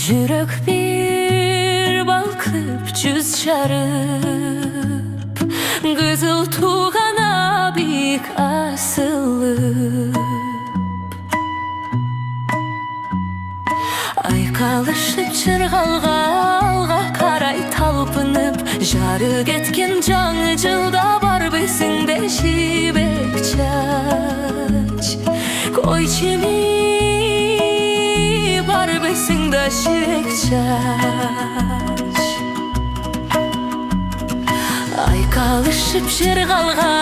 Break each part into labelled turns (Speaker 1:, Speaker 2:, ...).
Speaker 1: Жүрек bir balkıp cüz çarıp, kızıl tuğana bik asılıp, aykalışıp çırğalğa karay talpınıp, jarı ketken жаңы жылда бар бесіңде жібек чач. Койчими бар бесіңде жібек чач. Айкалышып жырғалға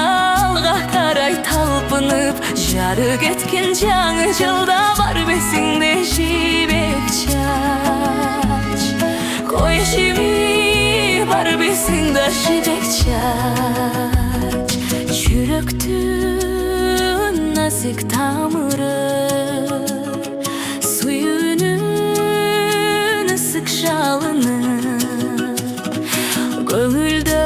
Speaker 1: қарай талпынып, жары кеткен жаңы жылда бар бесіңде жібек чач. Койчими бар бесіңде жібек чач. Жүректің нәзік тамыры, сүйінің ысық жалыны, көңілді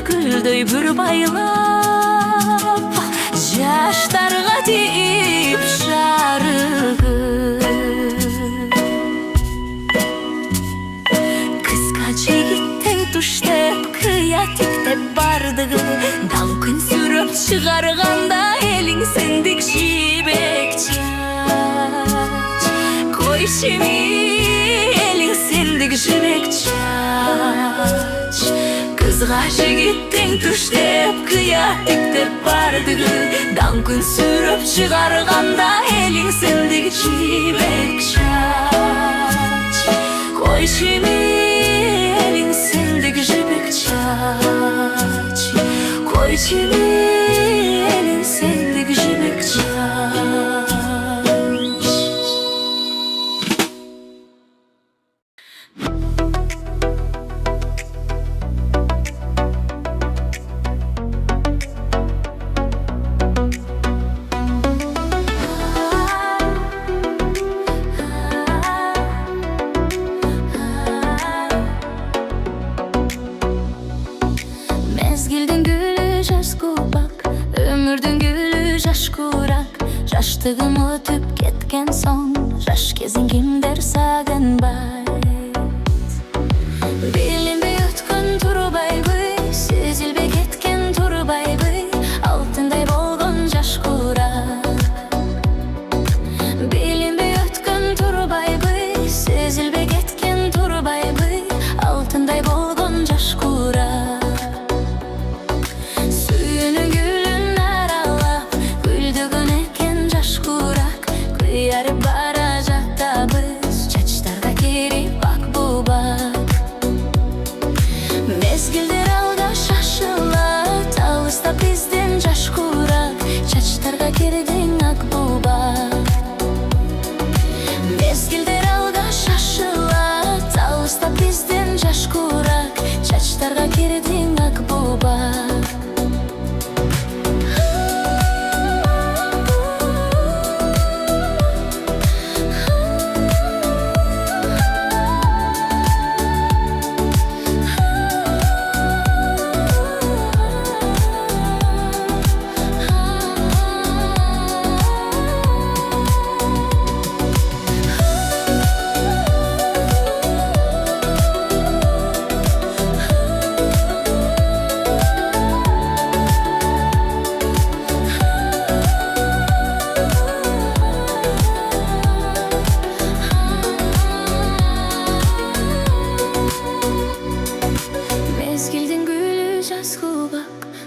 Speaker 1: гүлдей бүр байлап, жаштарға тиіп жарығы. Кызға жігіттің түштеп, қия тіктеп бардығы, дал күн сүріп шығарғанда елің сендік жібек чач. Койшыми елің сендік жібек чач. Кызға жігіттің түштеп, қия тіктеп бардығы, дал күн сүріп шығарғанда елің сендік жібек чач. Койшыми елің сендік жібек чач. Койшыми елің сендік жібек чач. Mezgilдің гүлі жас көбак, өмірдің гүлі жаш көрақ. Жаштығым өтіп кеткен соң, жаш кезін кімдер сағынбай. Білінбей өткен тұрбайбы, сезілбей кеткен тұрбайбы, алтындай болған жаш көрақ. Білінбей өткен тұрбайбы, сезілбей кеткен тұрбайбы, алтындай болған жаш көрақ. Бара жаттабыз, чачтарға керіп бак бубак. Мезгілдер алда шашылат, алыста бізден жаш құрак, чачтарға кердің ак бубак. Мезгілдер алда шашылат, алыста бізден жаш құрак, чачтарға кердің ак бубак.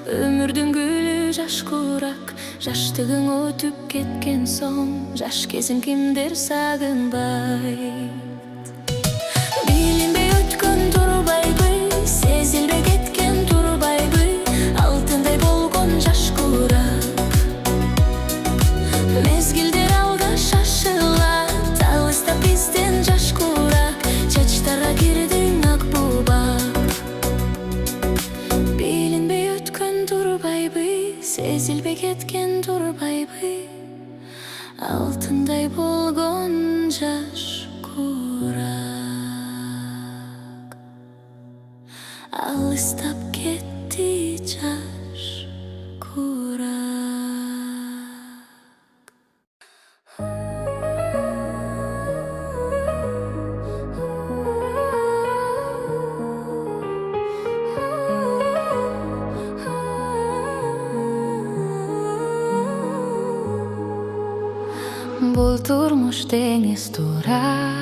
Speaker 1: Өмірдің гүлі жаш көрақ, жаштығың өтіп кеткен соң, жаш кезін кімдер сағынбай. Білінбей өткен тұрбайбы, сезілбей кеткен тұрбайбы, алтындай болған жаш көрақ. Мезгілдер алда шашылат, алыста бізден жаш көрақ, чачтарға кердің ак бубак. Сезілбей кеткен тұрбайбы, алтындай болған жаш көрақ. Алыстап кетті жаш көрақ. Бұл тұрмыш теңіз тура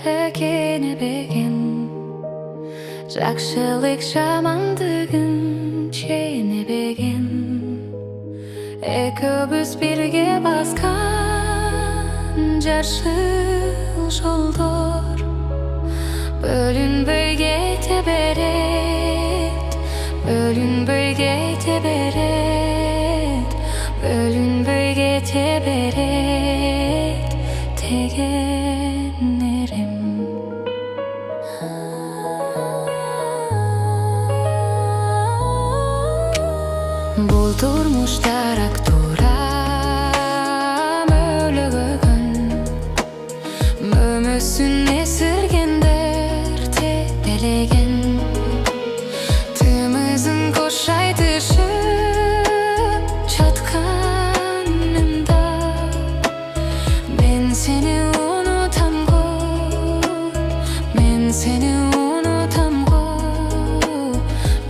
Speaker 1: екенебеген, жақсылық жамандығын шенебеген. Екеуміз бірге басқан жаршыл жолдар бөлінбей кете берет, бөлінбей кете берет, бөлінбей кете берет дегенерім. Бұл тұрмыштар тура мөлігін мөмісіне сүргендер тепелеген. Тымызын қошайтышып жатқанымда мен сені ұнытам ғой, мен сені ұнытам ғой,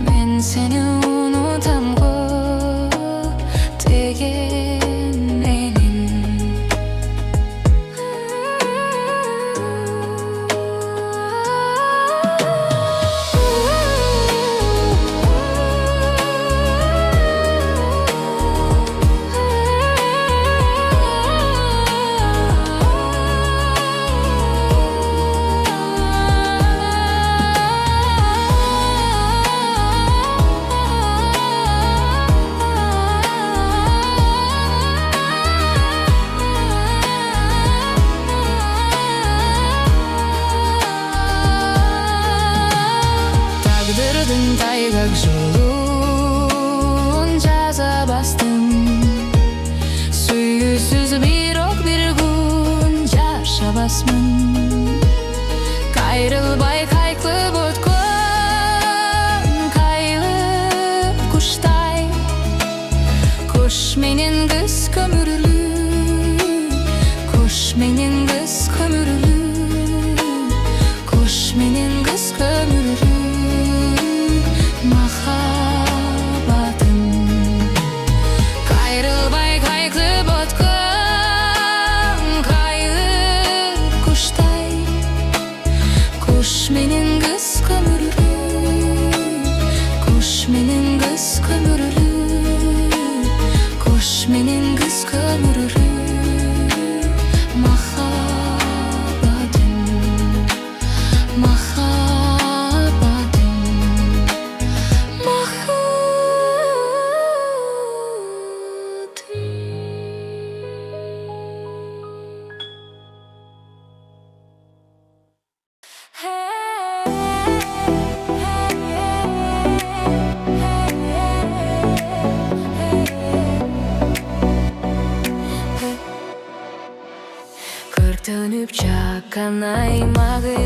Speaker 1: мен сені ұнытам ғой деген елін. Тағдырдың тайғақ жолын жаза бастым, сүйгісіз бирок бір күн жашабасмын. Кайрылбай кайқлып өткөн кайылып куштай, куш менен кыз көмүрлүү, куш менен кыз көмүрлүү, куш менен кыз көмүрлүү. Махаббатым кайрылбай кайқлып өткөн кайылып куштай, куш менен кыз көмүрлүү, куш менен кыз көмүрлүү, куш менен кыз көмүрлүү. Махаббатым, махаббатым, Көртөнүп чаккан аймагы,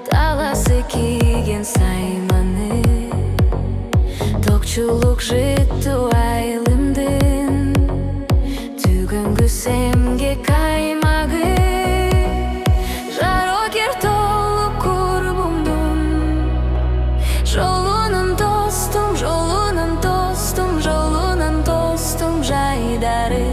Speaker 1: таласы кийген сайманы, токчулук жытту айылымдын, түгөнгү эмгек аймагы. Жарокер толуп курбумдун, жолунун достум, жолунун достум, жолунун достум жайдары.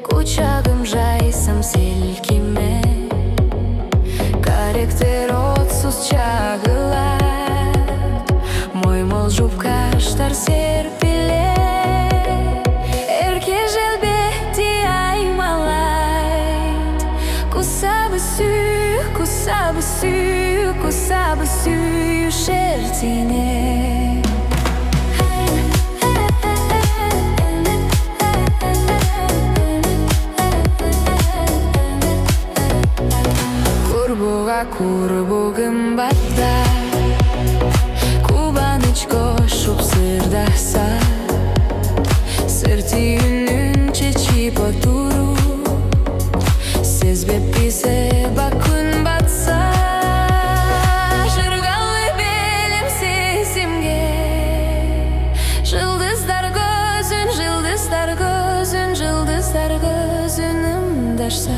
Speaker 1: Кучагым жайсам селкиме, корректер отсуз чагылат, моймол жупкаштар серпилет, эрке желбети аймалайт, кусабы сүй, кусабы сүй, кусабы сүй шертине. Курбугым батта, кубаныч кошуп сырдаса, сыр түйүнүн чечип отуру, сезбеп бизе бакын батса, жыргалы белим сезимге, жылдыздар көзүн, жылдыздар көзүн, жылдыздар көзүн ымдашса.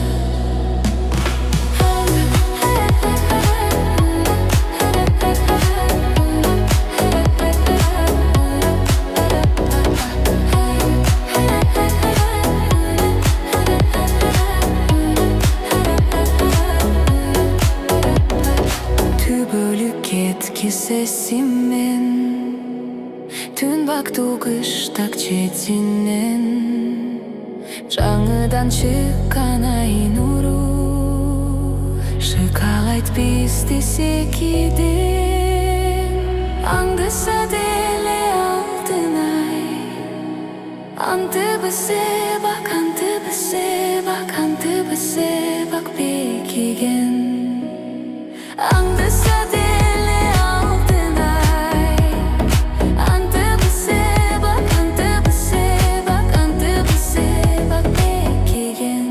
Speaker 1: bölük etkisesimin Tün baktı kıştak çetinen Жаңыдан çıkan ay nuru Şıkalayt biz desek idin Аңдыса деле алтын ay Анты бісе бак, анты бісе бак, анты бісе бак бекиген Аңдыса деле алтын ay Анты бісе бак, анты бісе бак, анты бісе бак бекиген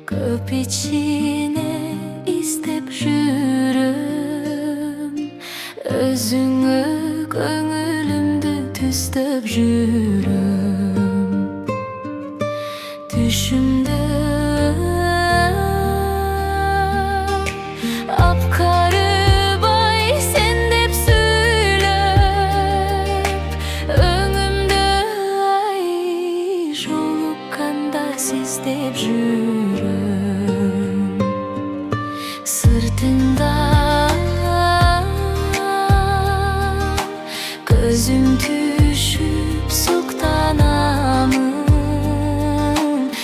Speaker 1: Köp içine istep жүрüm Özüngü köngülümdü tüstöp жүрüm Düşümde apkarı bay sen dep söylöp Öngümde ay jolukkanda siz dep жүрüm Sırtından gözüm düşüp suqtanamın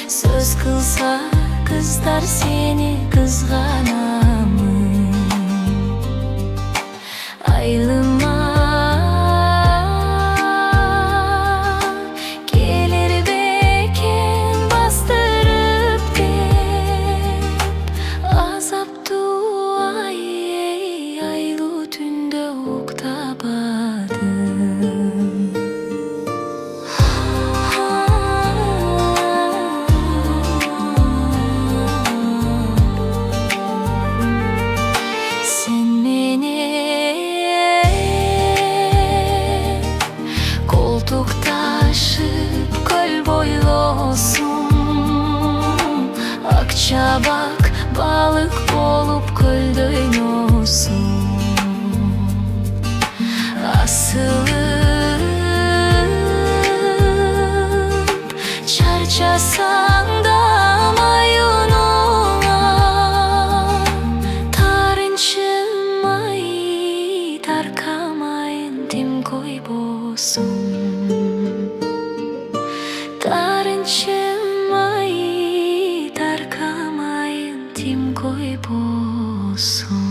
Speaker 1: Söz kılsa kızlar seni kızganamın Aylıma gelir beken bastırıp dep Azap aylı tünde oktabadım Sen meni koltuk taşıp göl boylosun Akça bak balık bolup kölde oynuyorsun Asılıp çarçasan da mayununa Tarınçım ay tarkamayın tim koy bosun Tarınçım ay tarkamayın tim koy bosun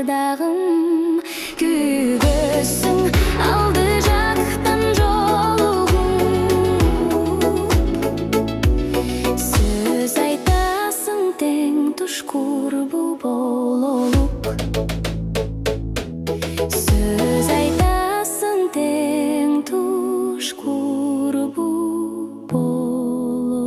Speaker 1: ардағым күйгөсүң алды жактан жолугуп сөз айтасың тең туш курбу бололуп сөз айтасың тең туш курбу бололук.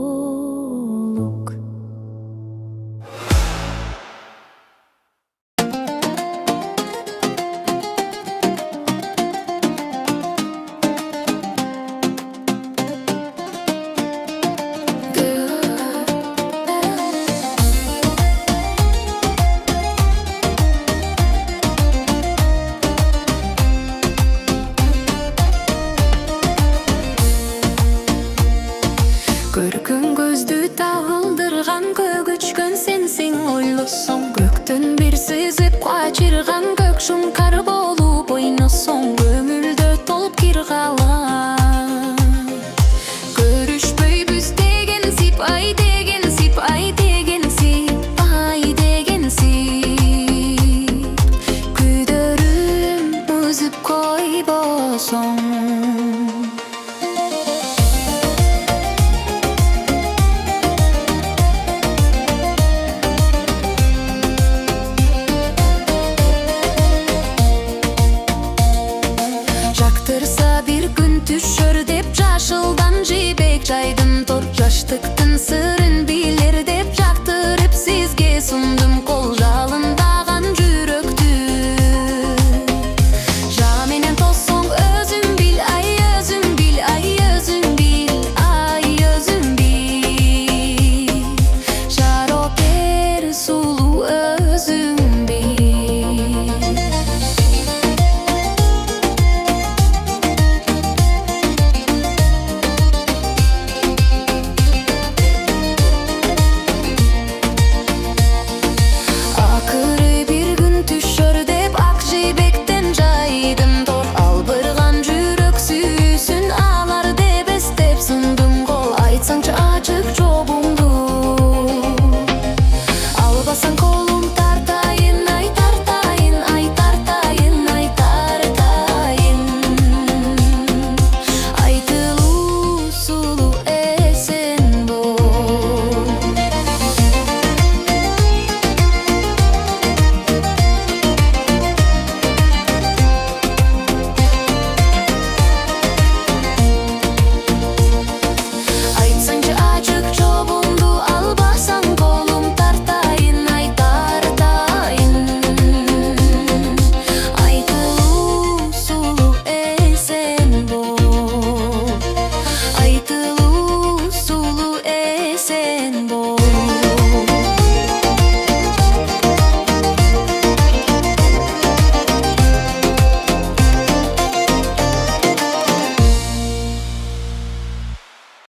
Speaker 1: Көркің көзді тағылдырған көгүчкөн сенсиң ойлосоң көктөн бир сызып качырган көк шуңкар болуп ойносоң